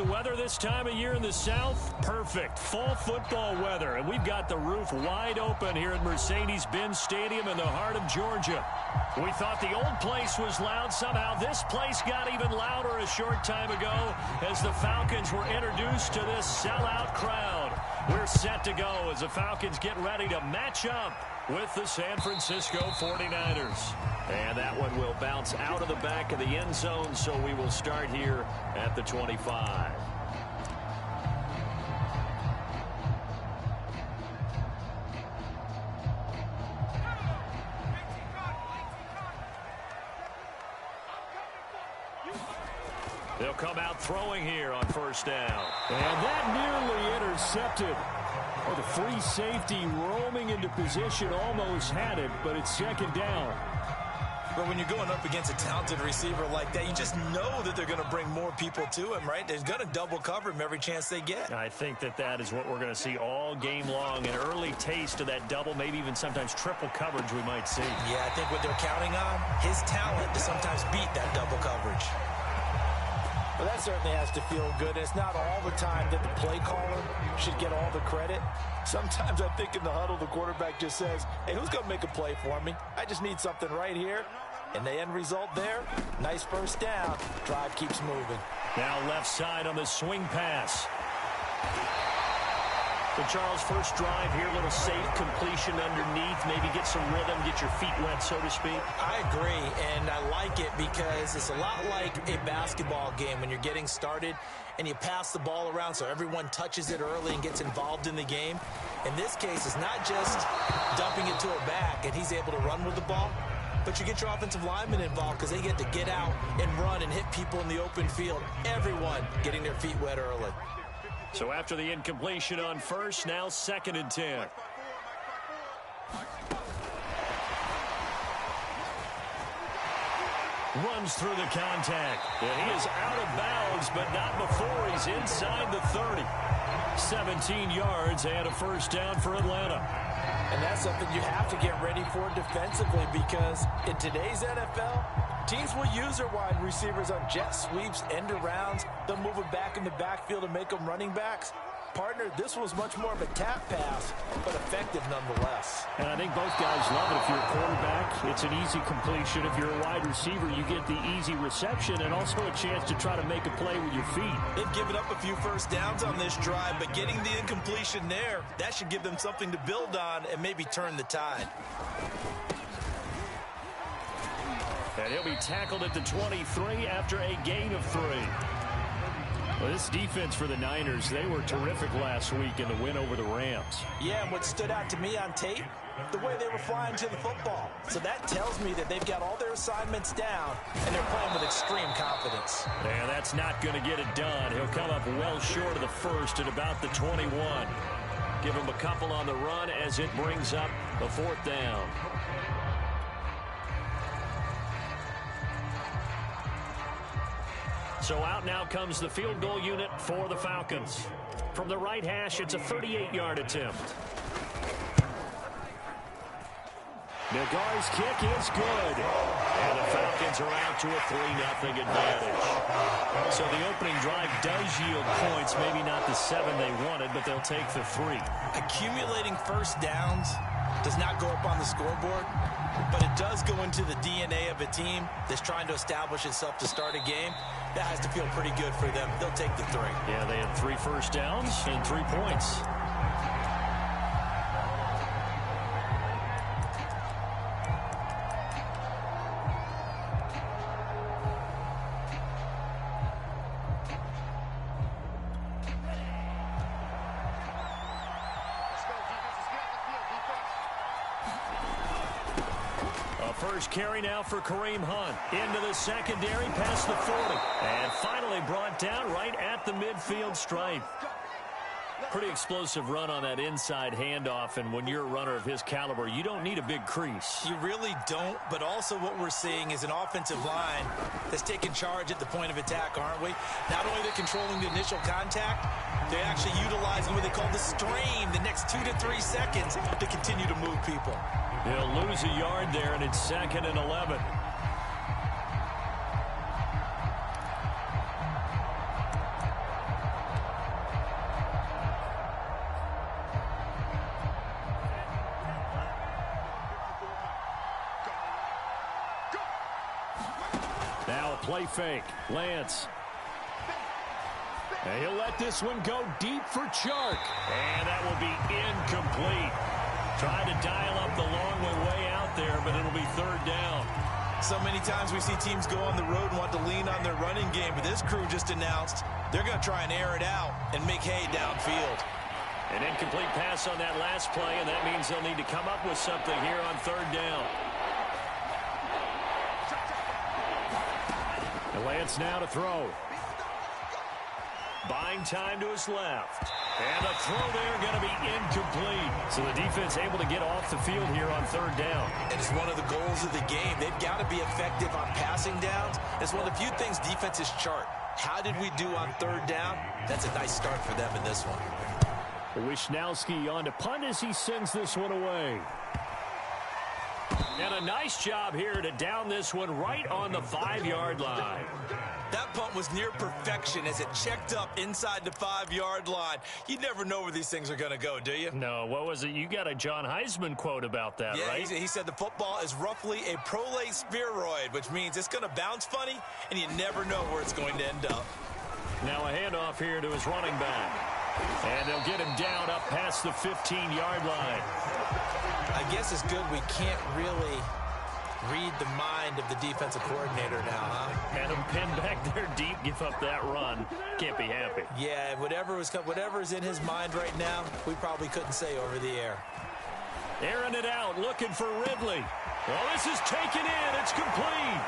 the weather this time of year in the South? Perfect. Fall football weather. And we've got the roof wide open here at Mercedes-Benz Stadium in the heart of Georgia. We thought the old place was loud. Somehow this place got even louder a short time ago as the Falcons were introduced to this sellout crowd. We're set to go as the Falcons get ready to match up with the San Francisco 49ers. And that one will bounce out of the back of the end zone, so we will start here at the 25. They'll come out throwing here on first down. And that nearly intercepted. Oh, the free safety roaming into position almost had it, but it's second down. But when you're going up against a talented receiver like that, you just know that they're going to bring more people to him, right? They're going to double cover him every chance they get. I think that is what we're going to see all game long. An early taste of that double, maybe even sometimes triple coverage we might see. Yeah, I think what they're counting on, his talent to sometimes beat that double coverage. Well, that certainly has to feel good. It's not all the time that the play caller should get all the credit. Sometimes I think in the huddle, the quarterback just says, hey, who's going to make a play for me? I just need something right here. And the end result there, nice first down. Drive keeps moving. Now left side on the swing pass. So Charles, first drive here, little safe completion underneath, maybe get some rhythm, get your feet wet, so to speak. I agree, and I like it because it's a lot like a basketball game when you're getting started and you pass the ball around so everyone touches it early and gets involved in the game. In this case, it's not just dumping it to a back and he's able to run with the ball, but you get your offensive linemen involved because they get to get out and run and hit people in the open field. Everyone getting their feet wet early. So after the incompletion on first, now 2nd and 10. Runs through the contact. And he is out of bounds, but not before he's inside the 30. 17 yards and a first down for Atlanta. And that's something you have to get ready for defensively because in today's NFL, teams will use their wide receivers on jet sweeps, end arounds. They'll move them back in the backfield and make them running backs. Partner, this was much more of a tap pass, but effective nonetheless. And I think both guys love it. If you're a quarterback, it's an easy completion. If you're a wide receiver, you get the easy reception and also a chance to try to make a play with your feet. They've given up a few first downs on this drive, but getting the incompletion there, that should give them something to build on and maybe turn the tide. And he'll be tackled at the 23 after a gain of 3. Well, this defense for the Niners, they were terrific last week in the win over the Rams. Yeah, and what stood out to me on tape, the way they were flying to the football. So that tells me that they've got all their assignments down, and they're playing with extreme confidence. And that's not going to get it done. He'll come up well short of the first at about the 21. Give him a couple on the run as it brings up the 4th down. So out now comes the field goal unit for the Falcons. From the right hash, it's a 38-yard attempt. Nagar's kick is good. And the Falcons are out to a 3-0 advantage. So the opening drive does yield points, maybe not the 7 they wanted, but they'll take the 3. Accumulating first downs does not go up on the scoreboard, but it does go into the DNA of a team that's trying to establish itself to start a game. That has to feel pretty good for them. They'll take the 3. Yeah, they had 3 first downs and 3 points. First carry now for Kareem Hunt. Into the secondary, past the 40. And finally brought down right at the midfield stripe. Pretty explosive run on that inside handoff, and when you're a runner of his caliber, you don't need a big crease. You really don't, but also what we're seeing is an offensive line that's taking charge at the point of attack, aren't we? Not only they're controlling the initial contact, they're actually utilizing what they call the strain, the next 2 to 3 seconds to continue to move people. He'll lose a yard there, and it's 2nd and 11. play fake. Lance. And he'll let this one go deep for Chark. And that will be incomplete. Tried to dial up the long way out there, but it'll be third down. So many times we see teams go on the road and want to lean on their running game, but this crew just announced they're going to try and air it out and make hay downfield. An incomplete pass on that last play, and that means they'll need to come up with something here on third down. And Lance now to throw. Buying time to his left. And the throw there going to be incomplete. So the defense able to get off the field here on third down. And it's one of the goals of the game. They've got to be effective on passing downs. It's one of the few things defenses chart. How did we do on third down? That's a nice start for them in this one. Wisnowski on to punt as he sends this one away. And a nice job here to down this one right on the 5-yard line. That punt was near perfection as it checked up inside the 5-yard line. You never know where these things are going to go, do you? No, what was it? You got a John Heisman quote about that, yeah, right? He said the football is roughly a prolate spheroid, which means it's going to bounce funny, and you never know where it's going to end up. Now a handoff here to his running back. And they'll get him down up past the 15-yard line. I guess it's good we can't really read the mind of the defensive coordinator now, huh? Had him pinned back there deep, give up that run. Can't be happy. Yeah, whatever's in his mind right now, we probably couldn't say over the air. Airing it out, looking for Ridley. Well, this is taken in. It's complete.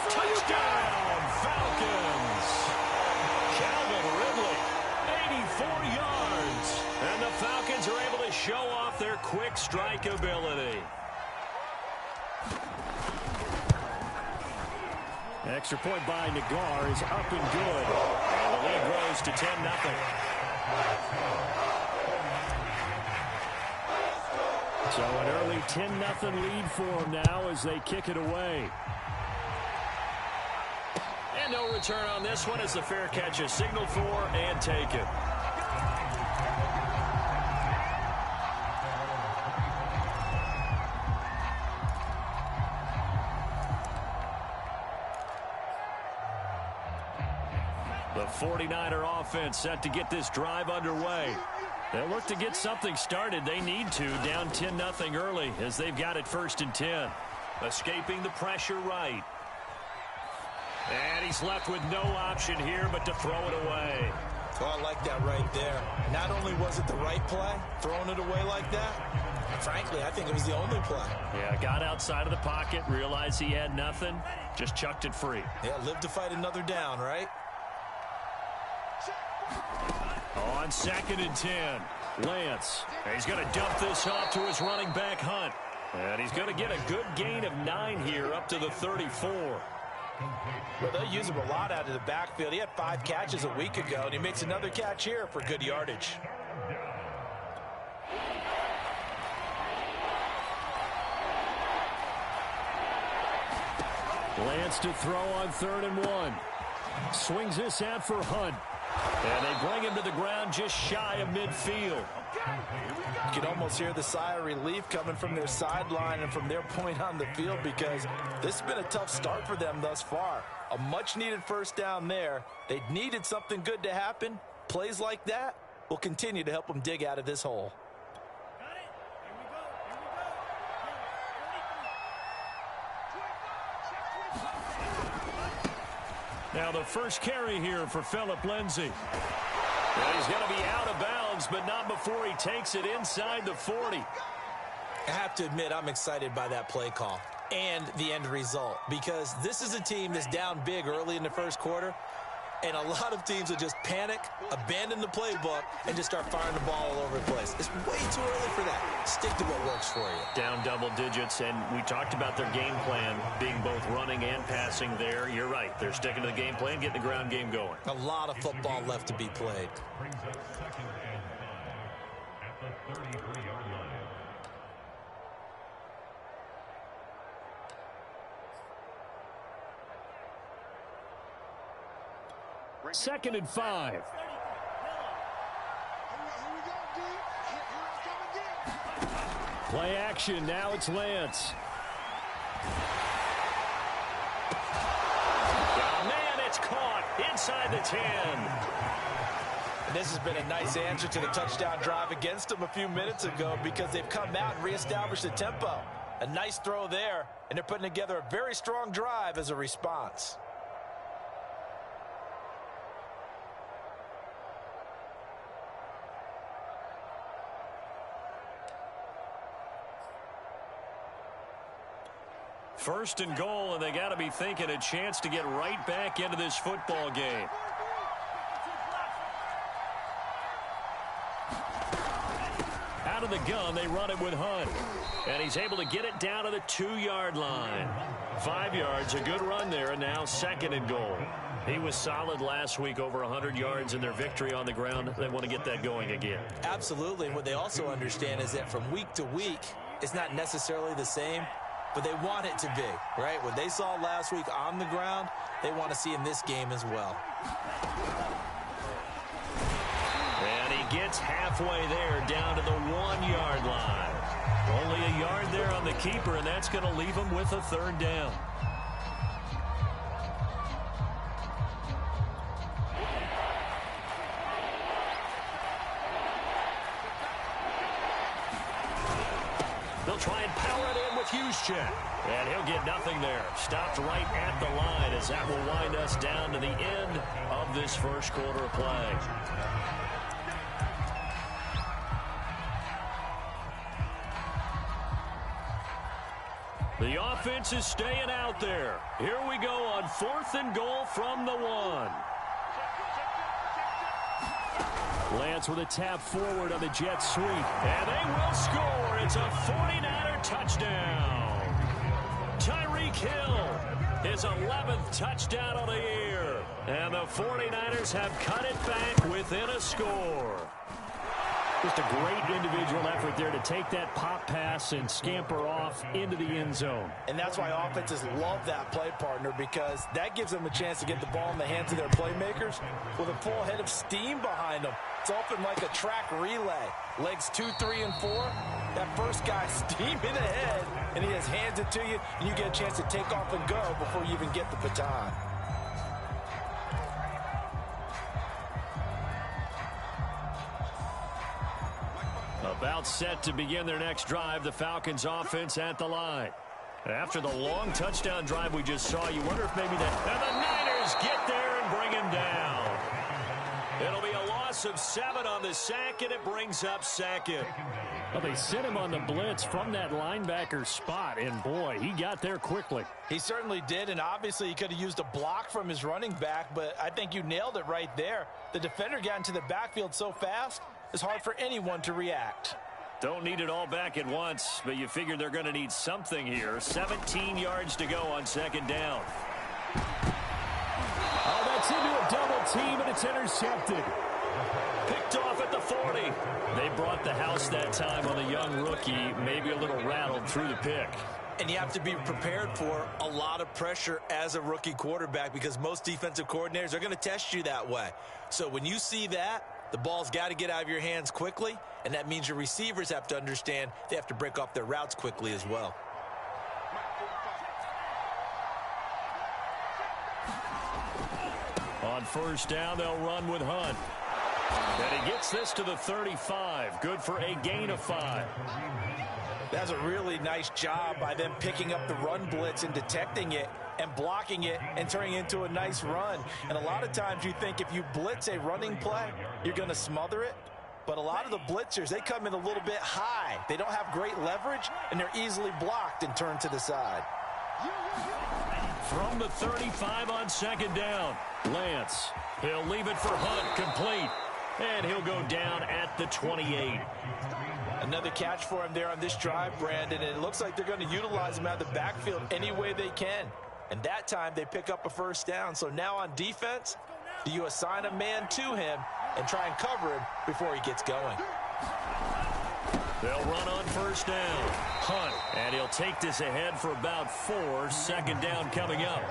Touchdown, Falcons. Calvin Ridley, 84 yards. And the Falcons are able to show off their quick strike ability. Extra point by Nagar is up and good. And the lead grows to 10-0. So an early 10-0 lead for them now as they kick it away. And no return on this one as the fair catch is signaled for and taken. The 49er offense set to get this drive underway. They'll look to get something started. They need to, down 10-0 early as they've got it 1st and 10. Escaping the pressure right. And he's left with no option here but to throw it away. Oh, I like that right there. Not only was it the right play, throwing it away like that, frankly, I think it was the only play. Yeah, got outside of the pocket, realized he had nothing, just chucked it free. Yeah, live to fight another down, right? On 2nd and 10, Lance. He's going to dump this off to his running back, Hunt. And he's going to get a good gain of 9 here up to the 34. Well, they'll use him a lot out of the backfield. He had 5 catches a week ago, and he makes another catch here for good yardage. Lance to throw on 3rd and 1. Swings this out for Hunt. And they bring him to the ground just shy of midfield. You can almost hear the sigh of relief coming from their sideline and from their point on the field because this has been a tough start for them thus far. A much-needed first down there. They needed something good to happen. Plays like that will continue to help them dig out of this hole. Now the first carry here for Phillip Lindsay. Well, he's going to be out of bounds, but not before he takes it inside the 40. I have to admit, I'm excited by that play call and the end result because this is a team that's down big early in the first quarter, and a lot of teams will just panic, abandon the playbook, and just start firing the ball all over the place. It's way too early for that. Stick to what works for you. Down double digits, and we talked about their game plan being both running and passing there. You're right. They're sticking to the game plan, getting the ground game going. A lot of football left to be played. Second and 5. Play action. Now it's Lance. inside the 10. And this has been a nice answer to the touchdown drive against them a few minutes ago because they've come out and reestablished the tempo. A nice throw there, and they're putting together a very strong drive as a response. First and goal, and they got to be thinking a chance to get right back into this football game. Out of the gun, they run it with Hunt. And he's able to get it down to the 2-yard line. 5 yards, a good run there, and now second and goal. He was solid last week, over 100 yards in their victory on the ground. They want to get that going again. Absolutely. What they also understand is that from week to week, it's not necessarily the same, but they want it to be, right? What they saw last week on the ground, they want to see in this game as well. And he gets halfway there, down to the 1-yard line. Only a yard there on the keeper, and that's going to leave him with a third down. They'll try and power it in with Juszczyk. And he'll get nothing there. Stopped right at the line as that will wind us down to the end of this first quarter of play. The offense is staying out there. Here we go on 4th and goal from the 1. Lance with a tap forward on the jet sweep. And they will score. It's a 49er touchdown. Tyreek Hill, his 11th touchdown of the year. And the 49ers have cut it back within a score. Just a great individual effort there to take that pop pass and scamper off into the end zone. And that's why offenses love that play, partner, because that gives them a chance to get the ball in the hands of their playmakers with a full head of steam behind them. It's often like a track relay. Legs 2, 3, and 4. That first guy steaming ahead, and he just hands it to you, and you get a chance to take off and go before you even get the baton. About set to begin their next drive, the Falcons offense at the line. After the long touchdown drive we just saw, you wonder if maybe and the Niners get there and bring him down. It'll be a loss of 7 on the sack, and it brings up second. Well, they sent him on the blitz from that linebacker spot, and boy, he got there quickly. He certainly did, and obviously he could have used a block from his running back, but I think you nailed it right there. The defender got into the backfield so fast, it's hard for anyone to react. Don't need it all back at once, but you figure they're going to need something here. 17 yards to go on second down. Oh, that's into a double team, and it's intercepted. Picked off at the 40. They brought the house that time on the young rookie, maybe a little rattled through the pick. And you have to be prepared for a lot of pressure as a rookie quarterback because most defensive coordinators are going to test you that way. So when you see that, the ball's got to get out of your hands quickly, and that means your receivers have to understand they have to break off their routes quickly as well. On first down, they'll run with Hunt. And he gets this to the 35. Good for a gain of 5. That's a really nice job by them picking up the run blitz and detecting it and blocking it and turning it into a nice run. And a lot of times you think if you blitz a running play, you're going to smother it. But a lot of the blitzers, they come in a little bit high. They don't have great leverage, and they're easily blocked and turned to the side. From the 35 on second down, Lance. He'll leave it for Hunt, complete. And he'll go down at the 28. Another catch for him there on this drive, Brandon, and it looks like they're going to utilize him out of the backfield any way they can. And that time they pick up a first down. So now on defense, do you assign a man to him and try and cover him before he gets going? They'll run on first down. Hunt, and he'll take this ahead for about 4. Second down coming up.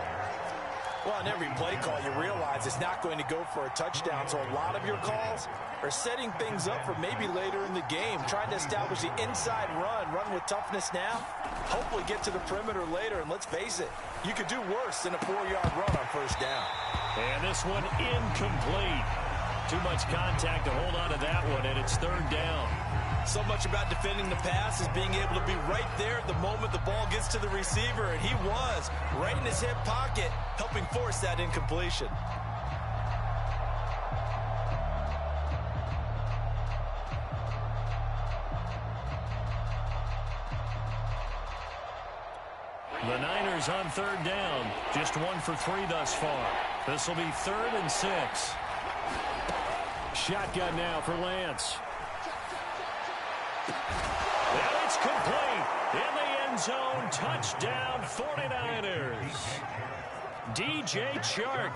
Well, in every play call, you realize it's not going to go for a touchdown. So a lot of your calls are setting things up for maybe later in the game, trying to establish the inside run with toughness now, hopefully get to the perimeter later. And let's face it, you could do worse than a 4-yard run on first down. And this one incomplete. Too much contact to hold on to that one, and it's third down. So much about defending the pass is being able to be right there at the moment the ball gets to the receiver, and he was right in his hip pocket, helping force that incompletion. The Niners on third down. Just 1 for 3 thus far. This will be 3rd and 6. Shotgun now for Lance. And it's complete. In the end zone. Touchdown 49ers. DJ Chark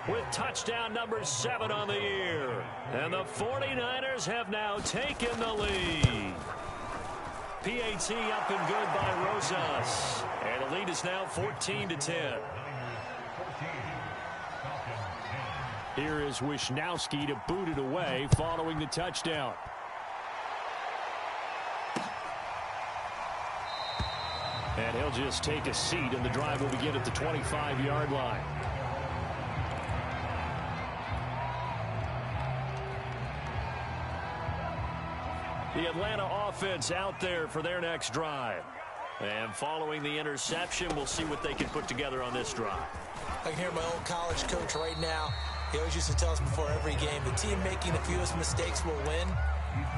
with touchdown number 7 on the year. And the 49ers have now taken the lead. PAT up and good by Rosas. And the lead is now 14-10. Here is Wisnowski to boot it away following the touchdown. And he'll just take a seat, and the drive will begin at the 25-yard line. The Atlanta offense out there for their next drive. And following the interception, we'll see what they can put together on this drive. I can hear my old college coach right now. He always used to tell us before every game, the team making the fewest mistakes will win.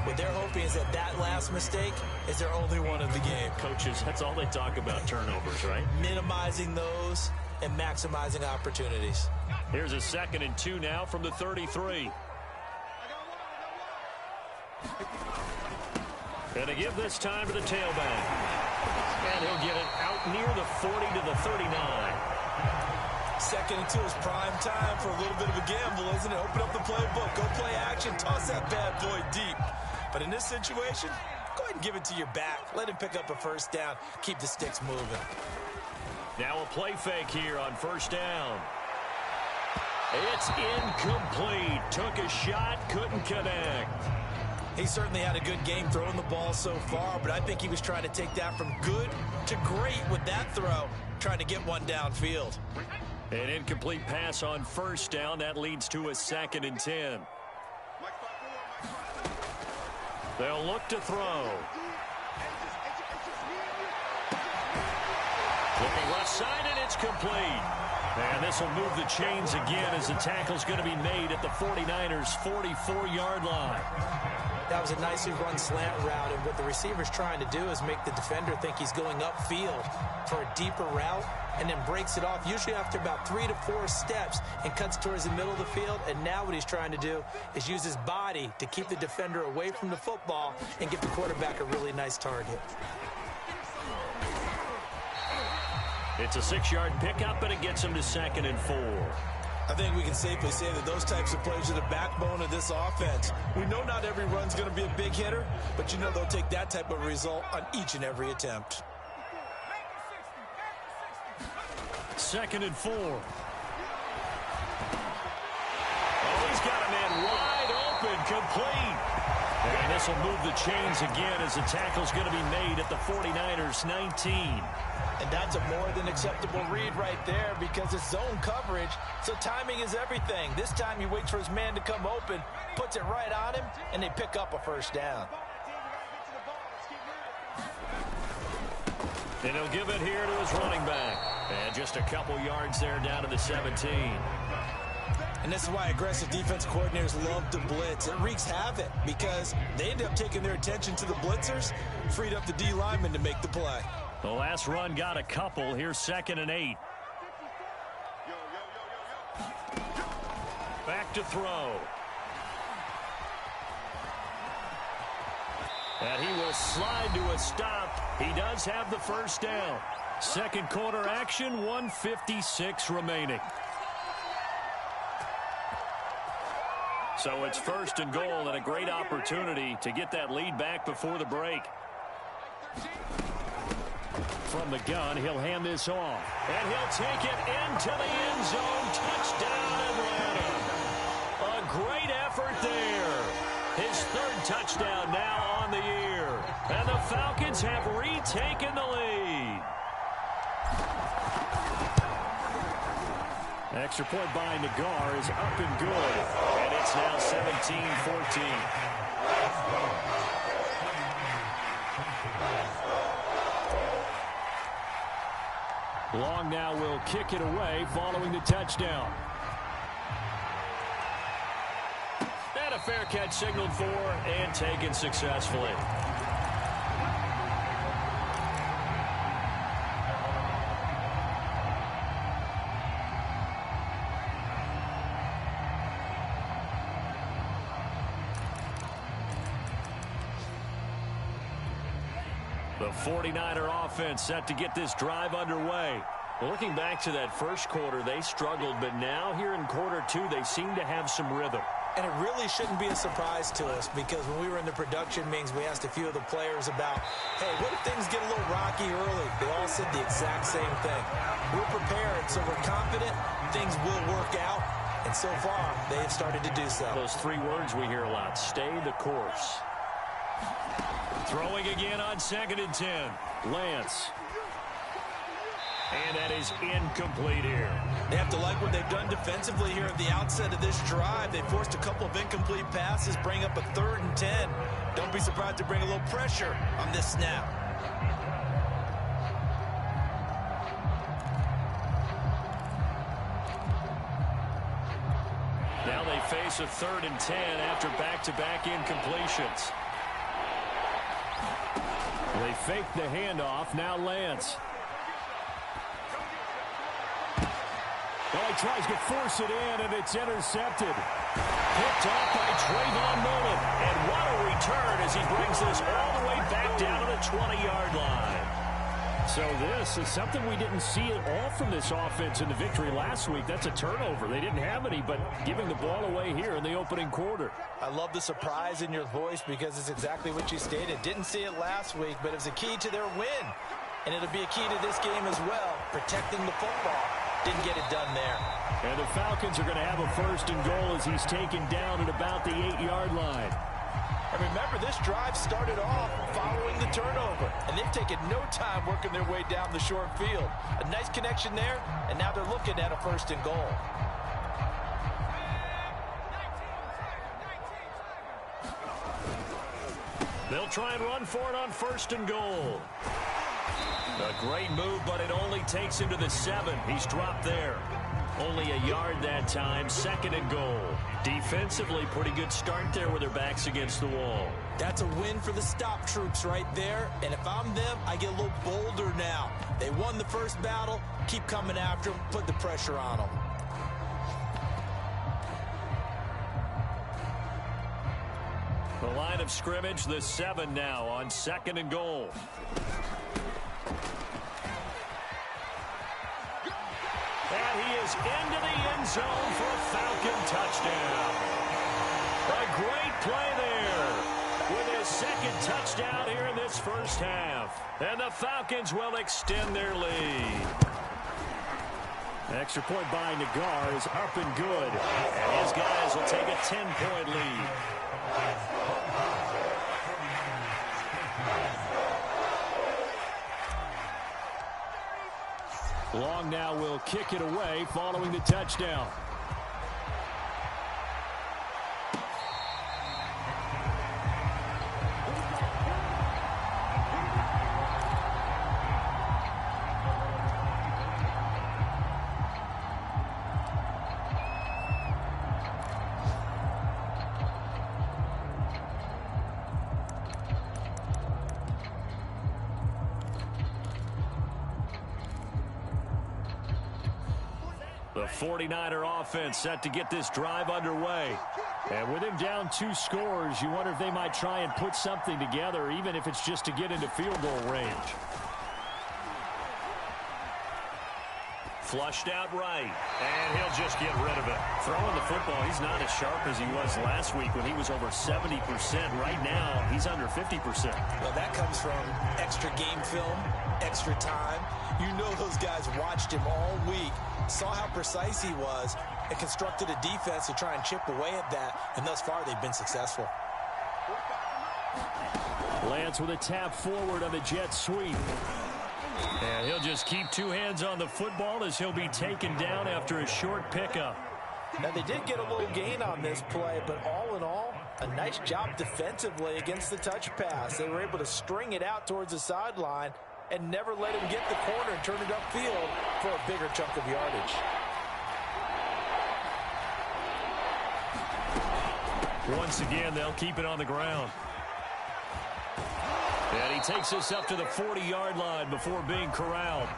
What they're hoping is that that last mistake is their only one of the game. Coaches, that's all they talk about, turnovers, right? Minimizing those and maximizing opportunities. Here's a 2nd and 2 now from the 33. And to give this time to the tailback. And he'll get it out near the 40 to the 39. 2nd and 2 is prime time for a little bit of a gamble, isn't it? Open up the playbook, go play action, toss that bad boy deep. But in this situation, go ahead and give it to your back. Let him pick up a first down. Keep the sticks moving. Now a play fake here on first down. It's incomplete. Took a shot, couldn't connect. He certainly had a good game throwing the ball so far, but I think he was trying to take that from good to great with that throw, trying to get one downfield. An incomplete pass on first down. That leads to a 2nd and 10. They'll look to throw. Looking left side, and it's complete. And this will move the chains again as the tackle's going to be made at the 49ers' 44-yard line. That was a nicely run slant route, and what the receiver's trying to do is make the defender think he's going upfield for a deeper route, and then breaks it off, usually after about 3 to 4 steps, and cuts towards the middle of the field. And now what he's trying to do is use his body to keep the defender away from the football and give the quarterback a really nice target. It's a 6-yard pickup, and it gets him to 2nd and 4. I think we can safely say that those types of plays are the backbone of this offense. We know not every run's going to be a big hitter, but you know they'll take that type of result on each and every attempt. 2nd and 4. Oh, he's got a man wide open, complete. And this will move the chains again as the tackle's going to be made at the 49ers' 19. And that's a more than acceptable read right there because it's zone coverage, so timing is everything. This time he waits for his man to come open, puts it right on him, and they pick up a first down. And he'll give it here to his running back. And just a couple yards there down to the 17. And this is why aggressive defense coordinators love to blitz. It wreaks havoc because they end up taking their attention to the blitzers, freed up the D lineman to make the play. The last run got a couple. Here's 2nd and 8. Back to throw. And he will slide to a stop. He does have the first down. Second quarter action, 1:56 remaining. So it's 1st and goal, and a great opportunity to get that lead back before the break. From the gun, he'll hand this off. And he'll take it into the end zone. Touchdown, Atlanta. A great effort there. His 3rd touchdown now on the year. And the Falcons have retaken the lead. Extra point by Nagar is up and good. And it's now 17-14. Long now will kick it away following the touchdown. And a fair catch signaled for and taken successfully. The 49er offense set to get this drive underway. Well, looking back to that first quarter, they struggled, but now here in quarter two, they seem to have some rhythm. And it really shouldn't be a surprise to us, because when we were in the production meetings, we asked a few of the players about, hey, what if things get a little rocky early? They all said the exact same thing. We're prepared, so we're confident things will work out. And so far, they have started to do so. Those three words we hear a lot: stay the course. Throwing again on 2nd and 10. Lance. And that is incomplete here. They have to like what they've done defensively here at the outset of this drive. They forced a couple of incomplete passes, bring up a 3rd and 10. Don't be surprised to bring a little pressure on this snap. Now they face a 3rd and 10 after back-to-back incompletions. They fake the handoff. Now Lance. Well, he tries to force it in, and it's intercepted. Picked off by Trayvon Mullen. And what a return as he brings this all the way back down to the 20-yard line. So this is something we didn't see at all from this offense in the victory last week. That's a turnover. They didn't have any, but giving the ball away here in the opening quarter. I love the surprise in your voice, because it's exactly what you stated. Didn't see it last week, but it was a key to their win. And it'll be a key to this game as well, protecting the football. Didn't get it done there. And the Falcons are going to have a 1st and goal as he's taken down at about the 8-yard line. And remember, this drive started off following the turnover, and they've taken no time working their way down the short field. A nice connection there, and now they're looking at a 1st and goal. They'll try and run for it on 1st and goal. A great move, but it only takes him to the 7. He's dropped there. Only a yard that time. 2nd and goal. Defensively, pretty good start there with their backs against the wall. That's a win for the stop troops right there. And if I'm them, I get a little bolder now. They won the first battle. Keep coming after them. Put the pressure on them. The line of scrimmage, the 7 now on 2nd and goal. And he is into the end zone for a Falcon touchdown. A great play there with his 2nd touchdown here in this first half. And the Falcons will extend their lead. Extra point by Nagar is up and good. And his guys will take a 10-point lead. Long now will kick it away following the touchdown. The 49er offense set to get this drive underway. And with him down 2 scores, you wonder if they might try and put something together, even if it's just to get into field goal range. Flushed out right. And he'll just get rid of it. Throwing the football, he's not as sharp as he was last week when he was over 70%. Right now, he's under 50%. Well, that comes from extra game film, extra time. You know those guys watched him all week, saw how precise he was, and constructed a defense to try and chip away at that. And thus far, they've been successful. Lance with a tap forward on the jet sweep. And he'll just keep two hands on the football as he'll be taken down after a short pickup. Now, they did get a little gain on this play, but all in all, a nice job defensively against the touch pass. They were able to string it out towards the sideline and never let him get the corner and turn it upfield for a bigger chunk of yardage. Once again, they'll keep it on the ground. And he takes us up to the 40-yard line before being corralled.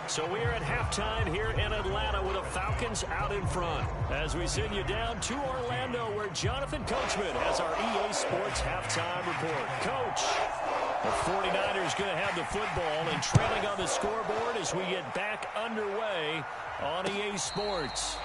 So we're at halftime here in Atlanta with the Falcons out in front. As we send you down to Orlando, where Jonathan Coachman has our EA Sports halftime report. Coach, the 49ers going to have the football and trailing on the scoreboard as we get back underway on EA Sports.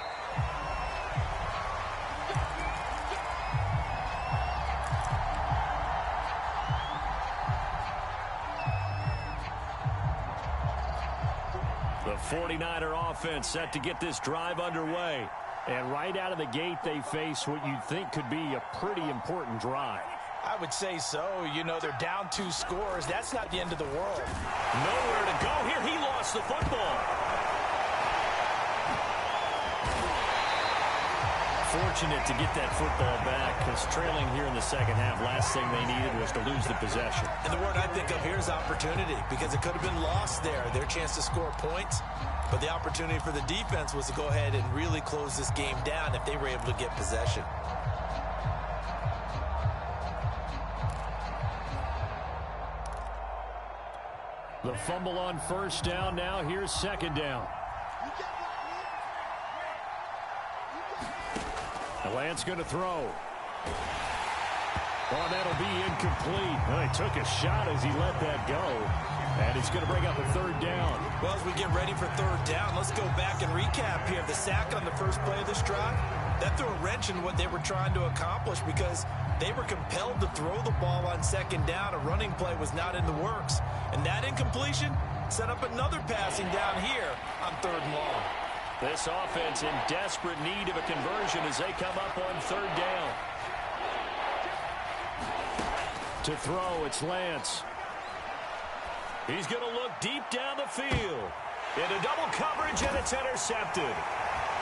The 49er offense set to get this drive underway. And right out of the gate, they face what you'd think could be a pretty important drive. I would say so. You know, they're down 2 scores. That's not the end of the world. Nowhere to go here. He lost the football. Fortunate to get that football back, because trailing here in the second half, last thing they needed was to lose the possession. And the word I think of here is opportunity, because it could have been lost there, their chance to score points. But the opportunity for the defense was to go ahead and really close this game down if they were able to get possession. The fumble on first down. Now here's second down. Lance going to throw. Oh, that'll be incomplete. Well, he took a shot as he let that go. And it's going to bring up a third down. Well, as we get ready for third down, let's go back and recap here. The sack on the first play of this drive, that threw a wrench in what they were trying to accomplish, because they were compelled to throw the ball on second down. A running play was not in the works. And that incompletion set up another passing down here on third and long. This offense in desperate need of a conversion as they come up on third down. To throw, it's Lance. He's going to look deep down the field. Into double coverage, and it's intercepted.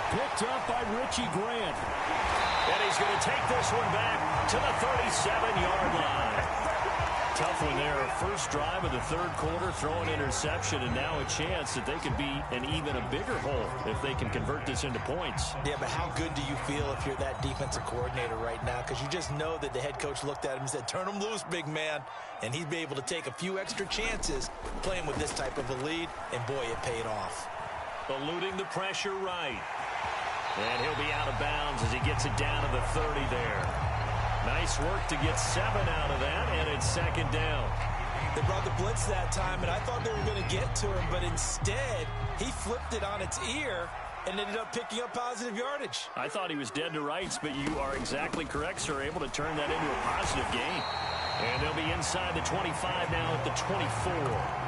Picked up by Richie Grant. And he's going to take this one back to the 37-yard line. Tough one there. First drive of the third quarter, throwing interception, and now a chance that they could be an even a bigger hole if they can convert this into points. Yeah, but how good do you feel if you're that defensive coordinator right now? Because you just know that the head coach looked at him and said, turn him loose, big man. And he'd be able to take a few extra chances playing with this type of a lead, and boy, it paid off. Eluding the pressure right. And he'll be out of bounds as he gets it down to the 30 there. Nice work to get 7 out of that, and it's second down. They brought the blitz that time, and I thought they were going to get to him, but instead, he flipped it on its ear and ended up picking up positive yardage. I thought he was dead to rights, but you are exactly correct, sir. Able to turn that into a positive gain. And they'll be inside the 25 now at the 24.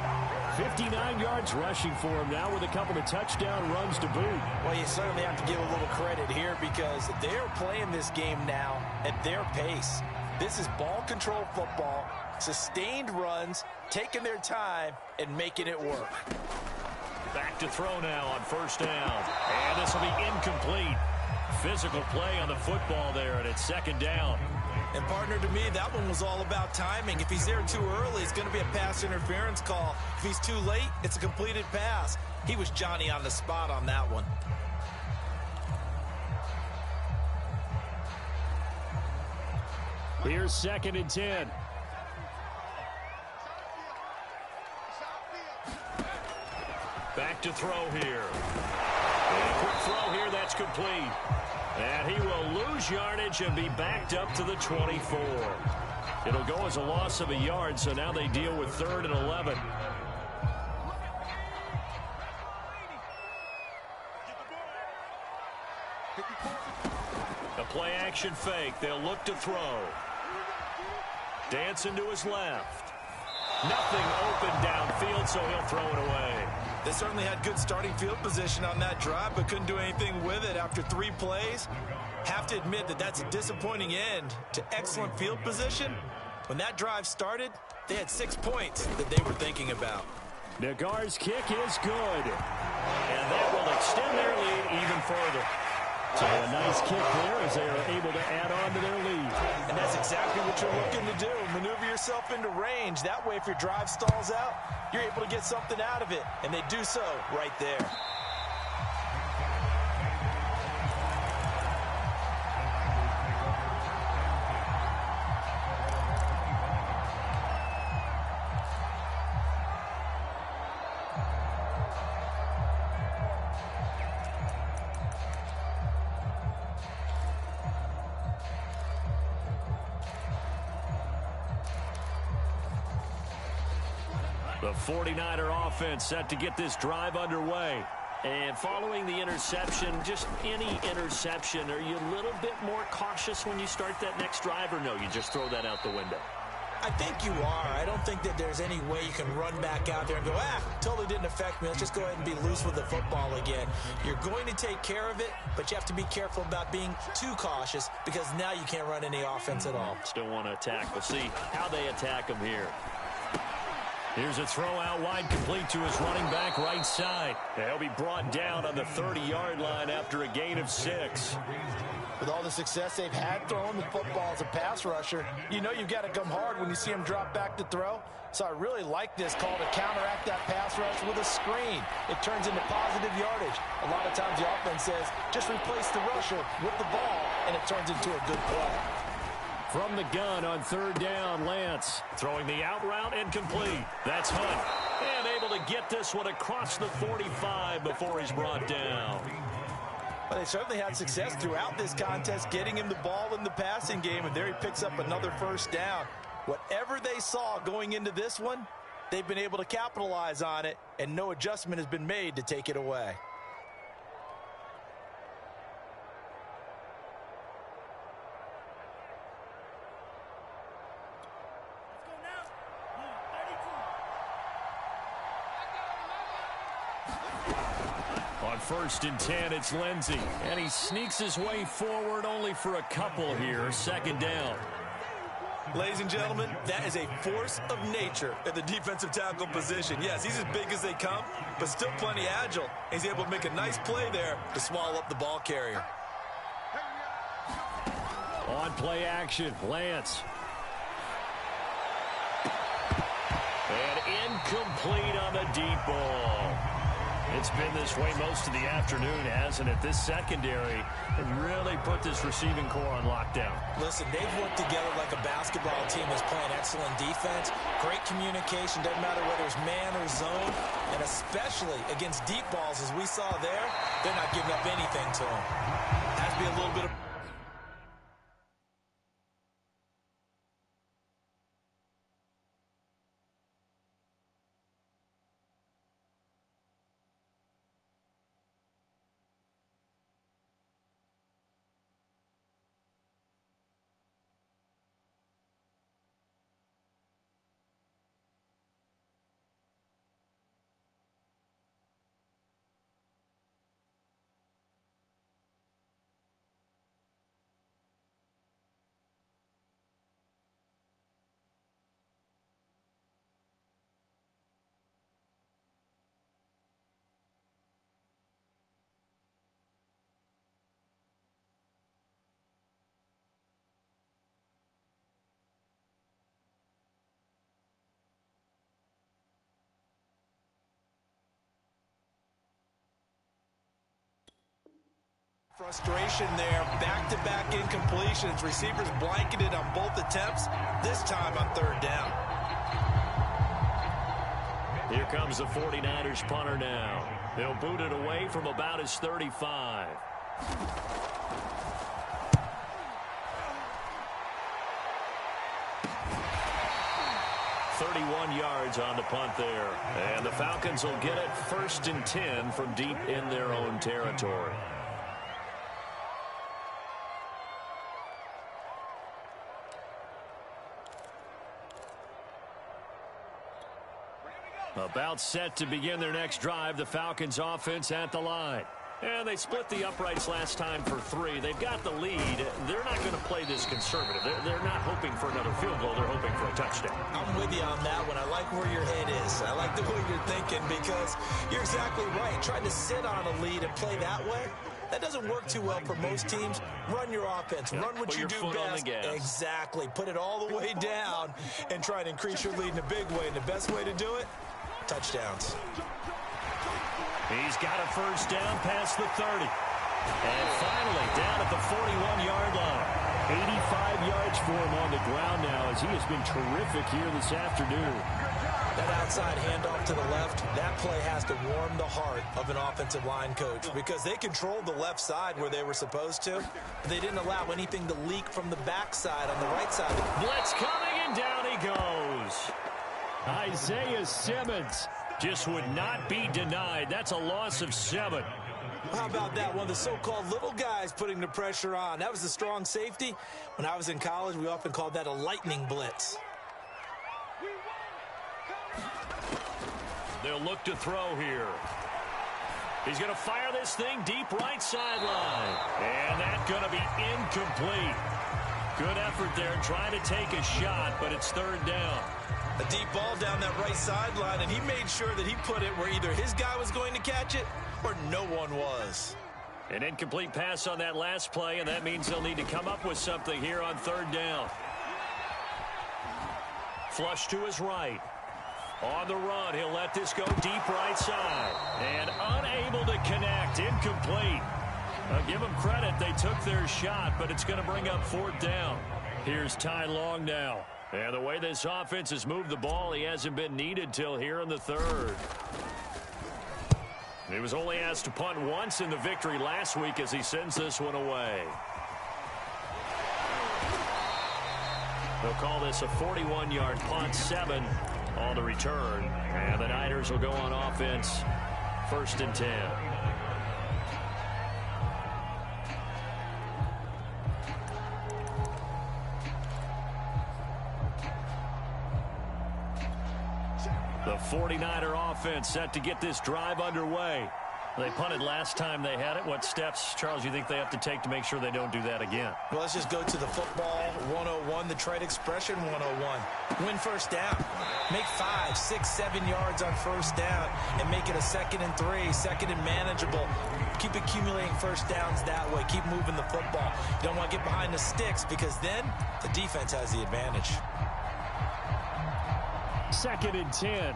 59 yards rushing for him now with a couple of touchdown runs to boot. Well, you certainly have to give a little credit here, because they're playing this game now at their pace. This is ball control football, sustained runs, taking their time, and making it work. Back to throw now on first down. And this will be incomplete. Physical play on the football there, and it's second down. And, partner, to me, that one was all about timing. If he's there too early, it's going to be a pass interference call. If he's too late, it's a completed pass. He was Johnny on the spot on that one. Here's second and 10. Back to throw here. And a quick throw here, that's complete. And he will lose yardage and be backed up to the 24. It'll go as a loss of a yard, so now they deal with 3rd and 11. A play-action fake. They'll look to throw. Dancing to his left. Nothing open downfield, so he'll throw it away. They certainly had good starting field position on that drive, but couldn't do anything with it after 3 plays. Have to admit that that's a disappointing end to excellent field position. When that drive started, they had 6 points that they were thinking about. Nagar's kick is good. And that will extend their lead even further. So a nice kick there as they are able to add on to their lead. And that's exactly what you're looking to do. Maneuver yourself into range. That way, if your drive stalls out, you're able to get something out of it. And they do so right there. The 49er offense set to get this drive underway. And following the interception, just any interception, are you a little bit more cautious when you start that next drive, or no, you just throw that out the window? I think you are. I don't think that there's any way you can run back out there and go, totally didn't affect me. Let's just go ahead and be loose with the football again. You're going to take care of it, but you have to be careful about being too cautious because now you can't run any offense at all. Still want to attack. We'll see how they attack them here. Here's a throw out wide, complete to his running back right side. He'll be brought down on the 30-yard line after a gain of 6. With all the success they've had throwing the football as a pass rusher, you know you've got to come hard when you see him drop back to throw. So I really like this call to counteract that pass rush with a screen. It turns into positive yardage. A lot of times the offense says, just replace the rusher with the ball, and it turns into a good play. From the gun on 3rd down, Lance throwing the out route and complete. That's Hunt. And able to get this one across the 45 before he's brought down. Well, they certainly had success throughout this contest, getting him the ball in the passing game, and there he picks up another 1st down. Whatever they saw going into this one, they've been able to capitalize on it, and no adjustment has been made to take it away. On 1st and 10, it's Lindsey. And he sneaks his way forward only for a couple here. 2nd down. Ladies and gentlemen, that is a force of nature at the defensive tackle position. Yes, he's as big as they come, but still plenty agile. He's able to make a nice play there to swallow up the ball carrier. On play action, Lance. And incomplete on the deep ball. It's been this way most of the afternoon, hasn't it? This secondary really put this receiving core on lockdown. Listen, they've worked together like a basketball team that's playing excellent defense. Great communication, doesn't matter whether it's man or zone. And especially against deep balls, as we saw there, they're not giving up anything to them. Has to be a little bit of... Frustration there, back-to-back incompletions. Receivers blanketed on both attempts, this time on 3rd down. Here comes the 49ers punter now. They'll boot it away from about his 35. Yards on the punt there. And the Falcons will get it 1st and 10 from deep in their own territory. About set to begin their next drive, the Falcons offense at the line. And they split the uprights last time for 3. They've got the lead. They're not going to play this conservative. They're not hoping for another field goal. They're hoping for a touchdown. I'm with you on that one. I like where your head is. I like the way you're thinking because you're exactly right. Trying to sit on a lead and play that way, that doesn't work too well for most teams. Run your offense. Run what you do best. Exactly. Put it all the way down and try to increase your lead in a big way. And the best way to do it, touchdowns. He's got a first down past the 30. And finally, down at the 41-yard line. 85 yards for him on the ground now as he has been terrific here this afternoon. That outside handoff to the left, that play has to warm the heart of an offensive line coach because they controlled the left side where they were supposed to. But they didn't allow anything to leak from the backside on the right side. Blitz coming, and down he goes. Isaiah Simmons just would not be denied. That's a loss of 7. How about that? One of the so-called little guys putting the pressure on. That was the strong safety. When I was in college, we often called that a lightning blitz. They'll look to throw here. He's going to fire this thing deep right sideline. And that's going to be incomplete. Good effort there trying to take a shot, but it's 3rd down. A deep ball down that right sideline, and he made sure that he put it where either his guy was going to catch it or no one was. An incomplete pass on that last play, and that means they'll need to come up with something here on 3rd down. Flush to his right. On the run, he'll let this go deep right side. And unable to connect, incomplete. I'll give them credit, they took their shot, but it's going to bring up 4th down. Here's Ty Long now. And the way this offense has moved the ball, he hasn't been needed till here in the 3rd. He was only asked to punt once in the victory last week as he sends this one away. They'll call this a 41-yard punt, 7 on the return. And the Niners will go on offense, 1st and 10. The 49er offense set to get this drive underway. They punted last time they had it. What steps, Charles, you think they have to take to make sure they don't do that again? Well, let's just go to the football 101, the trade expression 101. Win first down. Make 5, 6, 7 yards on first down and make it a 2nd and 3, 2nd and manageable. Keep accumulating first downs that way. Keep moving the football. You don't want to get behind the sticks because then the defense has the advantage. 2nd and 10.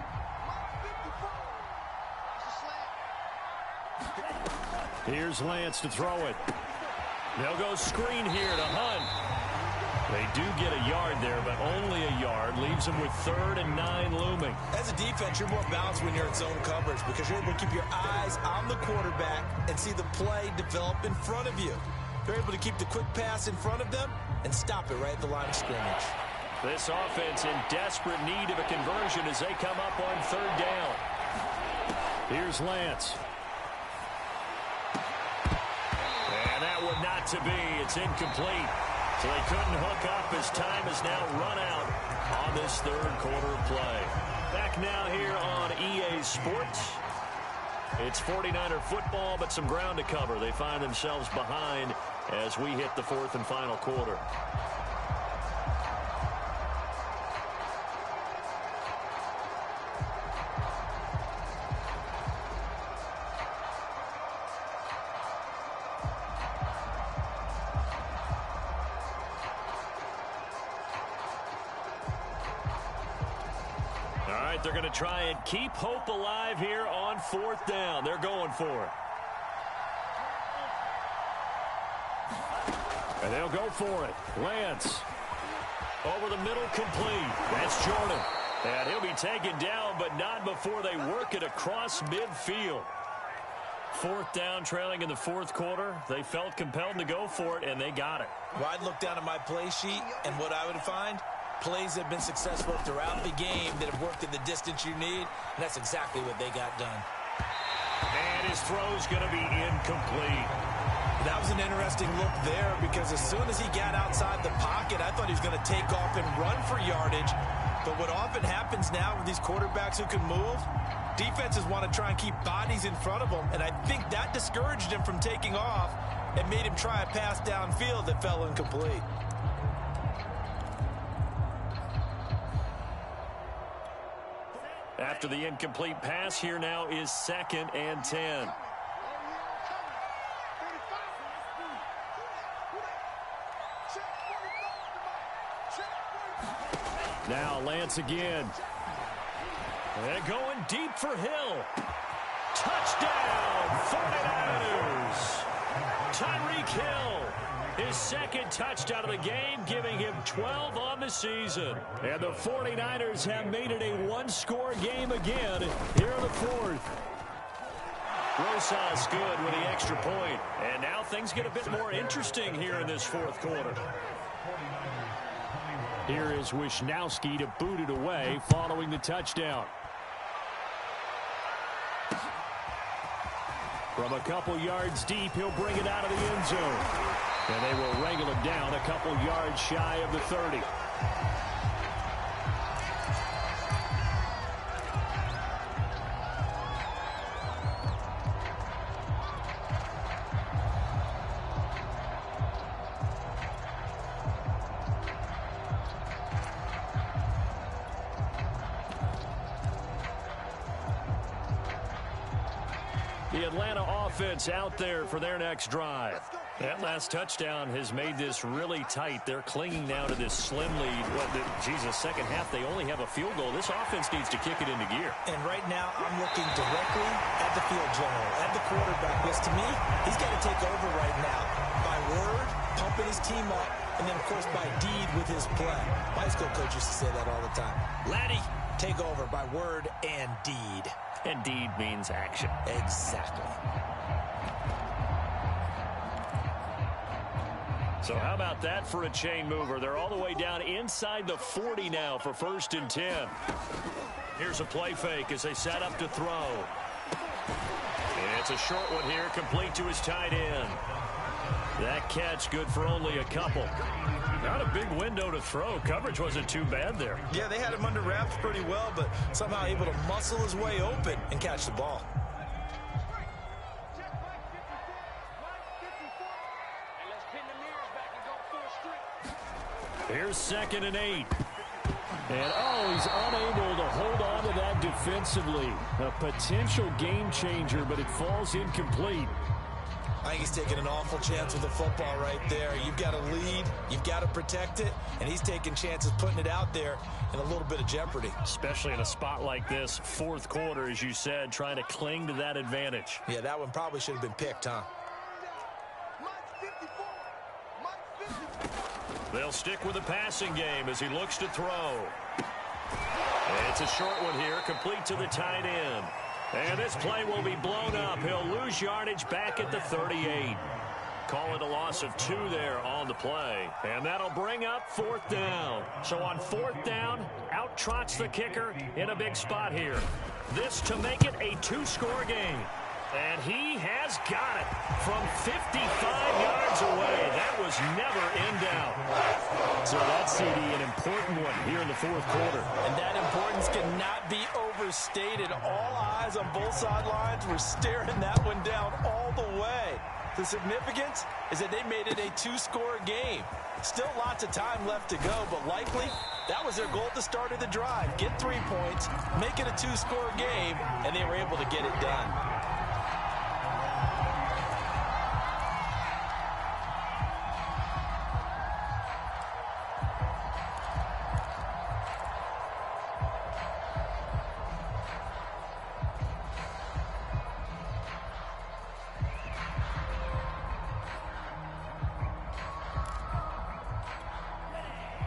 Here's Lance to throw it. They'll go screen here to Hunt. They do get a yard there, but only a yard. Leaves them with 3rd and 9 looming. As a defense, you're more balanced when you're in zone coverage because you're able to keep your eyes on the quarterback and see the play develop in front of you. You're able to keep the quick pass in front of them and stop it right at the line of scrimmage. This offense in desperate need of a conversion as they come up on 3rd down. Here's Lance. And that one not to be. It's incomplete. So they couldn't hook up as time has now run out on this 3rd quarter of play. Back now here on EA Sports. It's 49er football, but some ground to cover. They find themselves behind as we hit the 4th and final quarter. They're going to try and keep hope alive here on 4th down. They're going for it. And they'll go for it. Lance. Over the middle, complete. That's Jordan. And he'll be taken down, but not before they work it across midfield. 4th down, trailing in the 4th quarter. They felt compelled to go for it, and they got it. Well, I'd look down at my play sheet, and what I would find, plays have been successful throughout the game that have worked at the distance you need, and that's exactly what they got done. And his throw's going to be incomplete. That was an interesting look there because as soon as he got outside the pocket, I thought he was going to take off and run for yardage. But what often happens now with these quarterbacks who can move, defenses want to try and keep bodies in front of them, and I think that discouraged him from taking off and made him try a pass downfield that fell incomplete. After the incomplete pass, here now is 2nd and 10. Now Lance again. And going deep for Hill. Touchdown, 49ers. Tyreek Hill, his 2nd touchdown of the game, giving him 12 on the season. And the 49ers have made it a one-score game again here in the 4th. Rosas good with the extra point. And now things get a bit more interesting here in this 4th quarter. Here is Wisnowski to boot it away following the touchdown. From a couple yards deep, he'll bring it out of the end zone. And they will wrangle him down a couple yards shy of the 30. The Atlanta offense out there for their next drive. That last touchdown has made this really tight. They're clinging now to this slim lead. Second half, they only have a field goal. This offense needs to kick it into gear. And right now, I'm looking directly at the field general, at the quarterback. Because to me, he's got to take over right now. By word, pumping his team up, and then, of course, by deed with his play. My high school coach used to say that all the time. Laddie, take over by word and deed. And deed means action. Exactly. So how about that for a chain mover? They're all the way down inside the 40 now for 1st and 10. Here's a play fake as they set up to throw. And it's a short one here, complete to his tight end. That catch good for only a couple. Not a big window to throw. Coverage wasn't too bad there. Yeah, they had him under wraps pretty well, but somehow able to muscle his way open and catch the ball. Here's 2nd and 8. And, he's unable to hold on to that defensively. A potential game changer, but it falls incomplete. I think he's taking an awful chance with the football right there. You've got to lead, you've got to protect it, and he's taking chances putting it out there in a little bit of jeopardy. Especially in a spot like this, 4th quarter, as you said, trying to cling to that advantage. Yeah, that one probably should have been picked, huh? They'll stick with the passing game as he looks to throw. And it's a short one here, complete to the tight end. And this play will be blown up. He'll lose yardage back at the 38. Call it a loss of 2 there on the play. And that'll bring up 4th down. So on 4th down, out trots the kicker in a big spot here. This to make it a 2-score game. And he has got it from 55 yards away. That was never in doubt. So that's, CD, an important one here in the 4th quarter. And that importance cannot be overstated. All eyes on both sidelines were staring that one down all the way. The significance is that they made it a 2-score game. Still lots of time left to go, but likely that was their goal at the start of the drive. Get 3 points, make it a 2-score game, and they were able to get it done.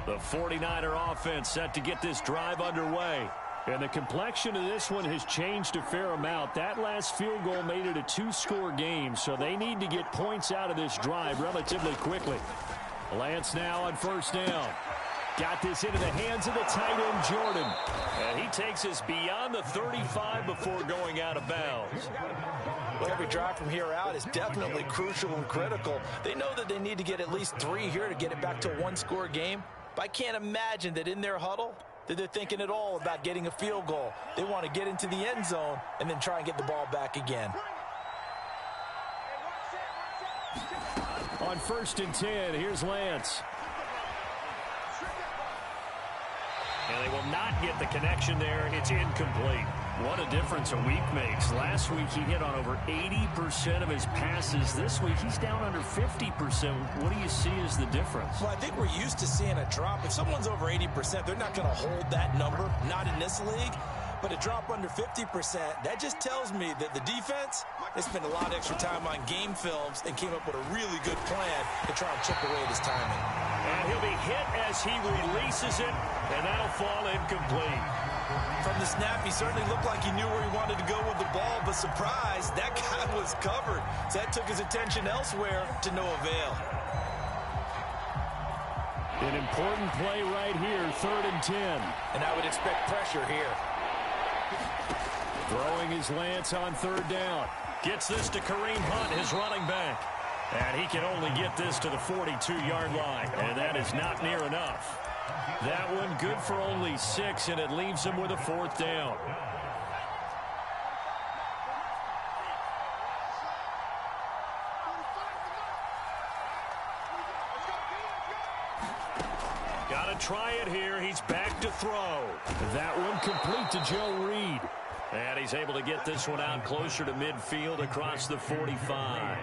The 49er offense set to get this drive underway. And the complexion of this one has changed a fair amount. That last field goal made it a 2-score game, so they need to get points out of this drive relatively quickly. Lance now on 1st down. Got this into the hands of the tight end, Jordan. And he takes us beyond the 35 before going out of bounds. Well, every drive from here out is definitely crucial and critical. They know that they need to get at least 3 here to get it back to a 1-score game. But I can't imagine that in their huddle, that they're thinking at all about getting a field goal. They want to get into the end zone and then try and get the ball back again. On 1st and 10, here's Lance. And they will not get the connection there. It's incomplete. What a difference a week makes. Last week he hit on over 80% of his passes. This week he's down under 50%. What do you see as the difference? Well, I think we're used to seeing a drop. If someone's over 80%, they're not going to hold that number. Not in this league. But a drop under 50%, that just tells me that the defense, they spent a lot of extra time on game films and came up with a really good plan to try and chip away at his timing. And he'll be hit as he releases it, and that'll fall incomplete. From the snap, he certainly looked like he knew where he wanted to go with the ball, but surprise, that guy was covered. So that took his attention elsewhere to no avail. An important play right here, 3rd and 10. And I would expect pressure here. Throwing his Lance on 3rd down. Gets this to Kareem Hunt, his running back. And he can only get this to the 42-yard line. And that is not near enough. That one good for only 6, and it leaves him with a 4th down. Got to try it here. He's back to throw. That one complete to Joe Reed. And he's able to get this one out closer to midfield across the 45.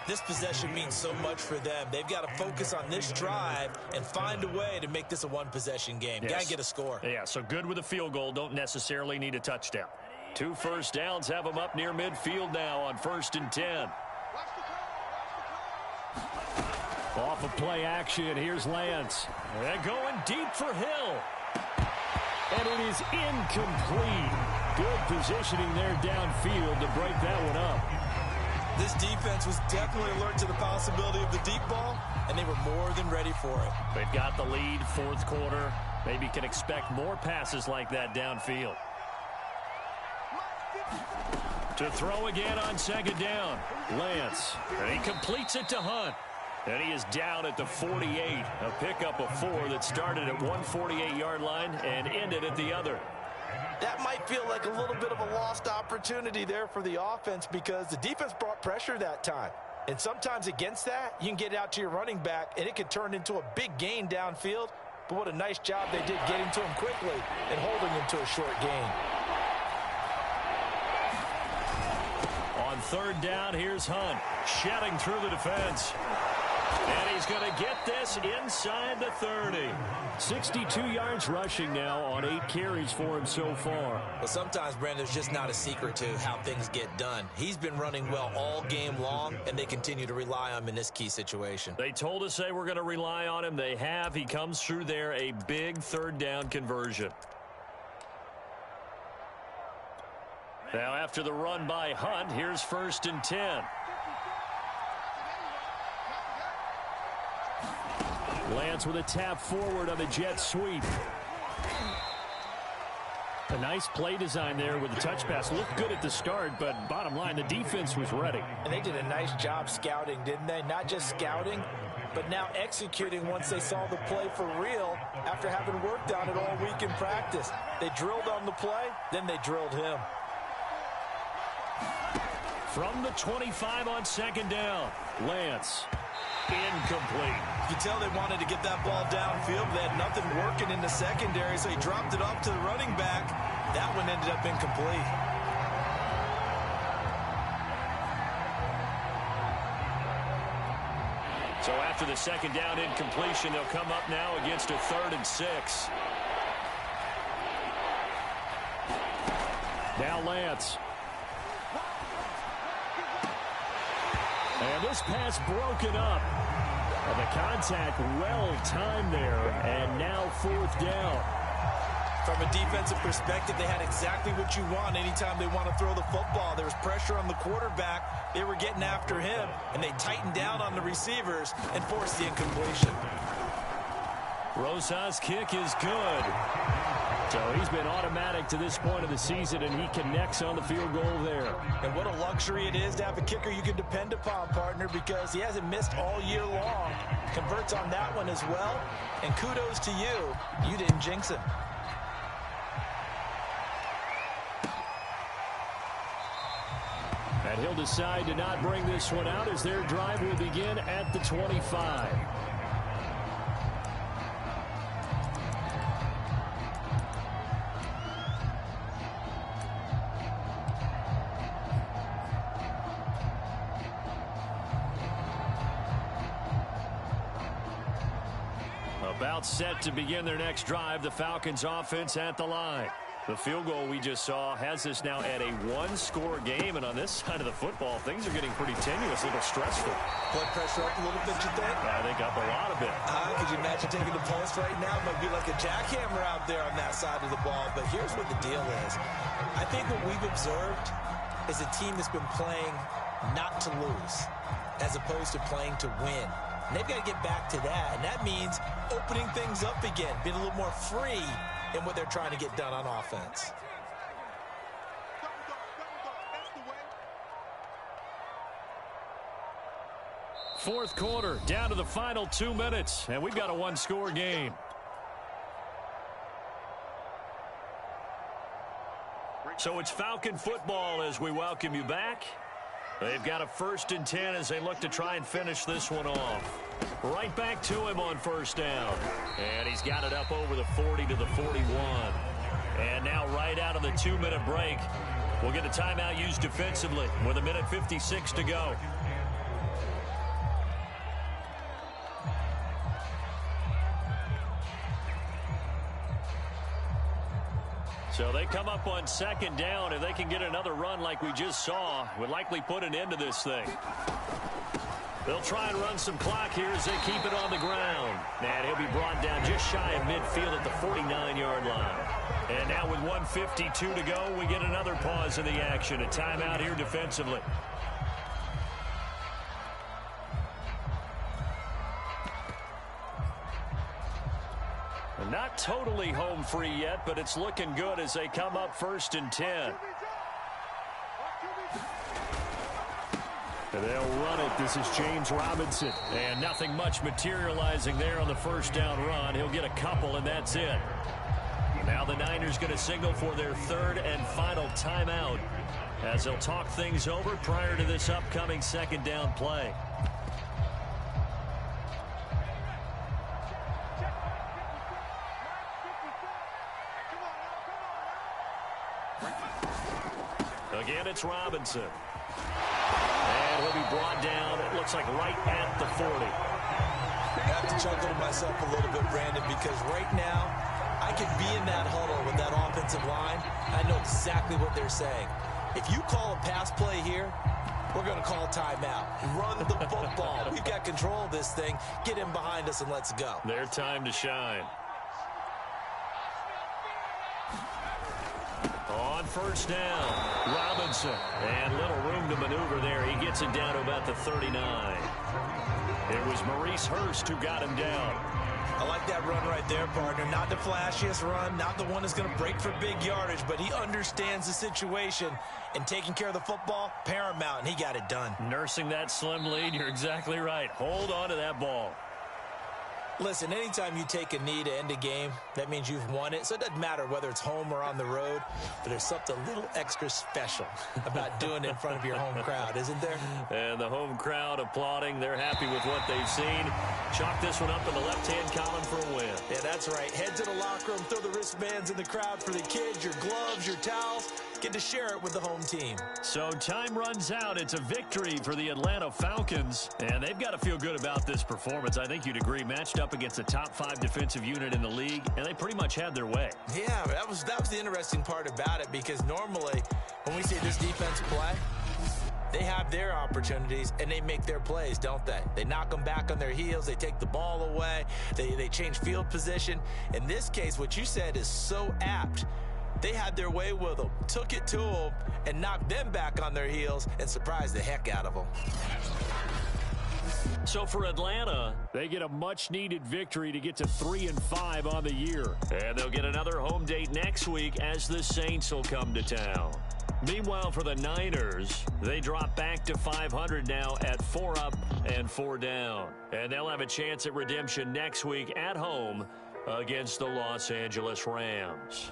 This possession means so much for them. They've got to focus on this drive and find a way to make this a one-possession game. Yes. Got to get a score. Yeah, so good with a field goal. Don't necessarily need a touchdown. 2 first downs have them up near midfield now on 1st and 10. Off of play action, here's Lance. They're going deep for Hill. And it is incomplete. Good positioning there downfield to break that one up. This defense was definitely alert to the possibility of the deep ball, and they were more than ready for it. They've got the lead, 4th quarter. Maybe can expect more passes like that downfield. To throw again on 2nd down. Lance. And he completes it to Hunt. And he is down at the 48. A pickup of 4 that started at one 48-yard line and ended at the other. That might feel like a little bit of a lost opportunity there for the offense because the defense brought pressure that time. And sometimes against that, you can get out to your running back, and it could turn into a big gain downfield. But what a nice job they did getting to him quickly and holding him to a short gain. On 3rd down, here's Hunt, shedding through the defense. And he's going to get this inside the 30. 62 yards rushing now on 8 carries for him so far. Well, sometimes, Brandon, there's just not a secret to how things get done. He's been running well all game long, and they continue to rely on him in this key situation. They told us they were going to rely on him. They have. He comes through there, a big 3rd down conversion. Now, after the run by Hunt, here's 1st and 10. Lance with a tap forward on the jet sweep. A nice play design there with the touch pass. Looked good at the start, but bottom line, the defense was ready. And they did a nice job scouting, didn't they? Not just scouting, but now executing once they saw the play for real after having worked on it all week in practice. They drilled on the play, then they drilled him. From the 25 on 2nd down, Lance. Incomplete. You can tell they wanted to get that ball downfield. They had nothing working in the secondary, so he dropped it off to the running back. That one ended up incomplete. So after the 2nd down incompletion, they'll come up now against a 3rd and 6. Now Lance. And this pass broken up. And the contact well timed there. And now 4th down. From a defensive perspective, they had exactly what you want anytime they want to throw the football. There was pressure on the quarterback. They were getting after him, and they tightened down on the receivers and forced the incompletion. Rosas' kick is good. So he's been automatic to this point of the season, and he connects on the field goal there. And what a luxury it is to have a kicker you can depend upon, partner, because he hasn't missed all year long. Converts on that one as well. And kudos to you. You didn't jinx him. And he'll decide to not bring this one out as their drive will begin at the 25. About set to begin their next drive, the Falcons offense at the line. The field goal we just saw has us now at a one-score game, and on this side of the football, things are getting pretty tenuous, a little stressful. Blood pressure up a little bit, you think? I think up a lot of it. Could you imagine taking the pulse right now? It might be like a jackhammer out there on that side of the ball. But here's what the deal is. I think what we've observed is a team that's been playing not to lose as opposed to playing to win. And they've got to get back to that, and that means opening things up again, being a little more free in what they're trying to get done on offense. Fourth quarter, down to the final 2 minutes, and we've got a one-score game. So it's Falcon football as we welcome you back. They've got a 1st and 10 as they look to try and finish this one off. Right back to him on first down. And he's got it up over the 40 to the 41. And now right out of the 2-minute break, we'll get a timeout used defensively with 1:56 to go. So they come up on 2nd down. If they can get another run like we just saw, would likely put an end to this thing. They'll try and run some clock here as they keep it on the ground. And he'll be brought down just shy of midfield at the 49-yard line. And now with 1:52 to go, we get another pause in the action. A timeout here defensively. Not totally home free yet, but it's looking good as they come up 1st and 10. And they'll run it. This is James Robinson. And nothing much materializing there on the 1st down run. He'll get a couple, and that's it. Now the Niners going to signal for their 3rd and final timeout as they'll talk things over prior to this upcoming 2nd down play. Again, it's Robinson. And he'll be brought down, it looks like right at the 40. I have to chuckle to myself a little bit, Brandon, because right now I could be in that huddle with that offensive line. I know exactly what they're saying. If you call a pass play here, we're going to call timeout. Run the football. We've got control of this thing. Get in behind us and let's go. Their time to shine. On 1st down, Robinson. And little room to maneuver there. He gets it down to about the 39. It was Maurice Hurst who got him down. I like that run right there, partner. Not the flashiest run, not the one that's going to break for big yardage, but he understands the situation, and taking care of the football, paramount, and he got it done. Nursing that slim lead, you're exactly right. Hold on to that ball. Listen, anytime you take a knee to end a game, that means you've won it. So it doesn't matter whether it's home or on the road, but there's something a little extra special about doing it in front of your home crowd, isn't there? And the home crowd applauding. They're happy with what they've seen. Chalk this one up in the left-hand column for a win. Yeah, that's right. Head to the locker room, throw the wristbands in the crowd for the kids, your gloves, your towels. Get to share it with the home team. So time runs out. It's a victory for the Atlanta Falcons, and they've got to feel good about this performance. I think you'd agree. Matched up against a top 5 defensive unit in the league, and they pretty much had their way. Yeah, that was the interesting part about it, because normally when we see this defense play, they have their opportunities and they make their plays, don't they? They knock them back on their heels. They take the ball away. They change field position. In this case, what you said is so apt. They had their way with them, took it to them, and knocked them back on their heels and surprised the heck out of them. So for Atlanta, they get a much-needed victory to get to 3-5 on the year. And they'll get another home date next week as the Saints will come to town. Meanwhile, for the Niners, they drop back to 500 now at 4 up and 4 down. And they'll have a chance at redemption next week at home against the Los Angeles Rams.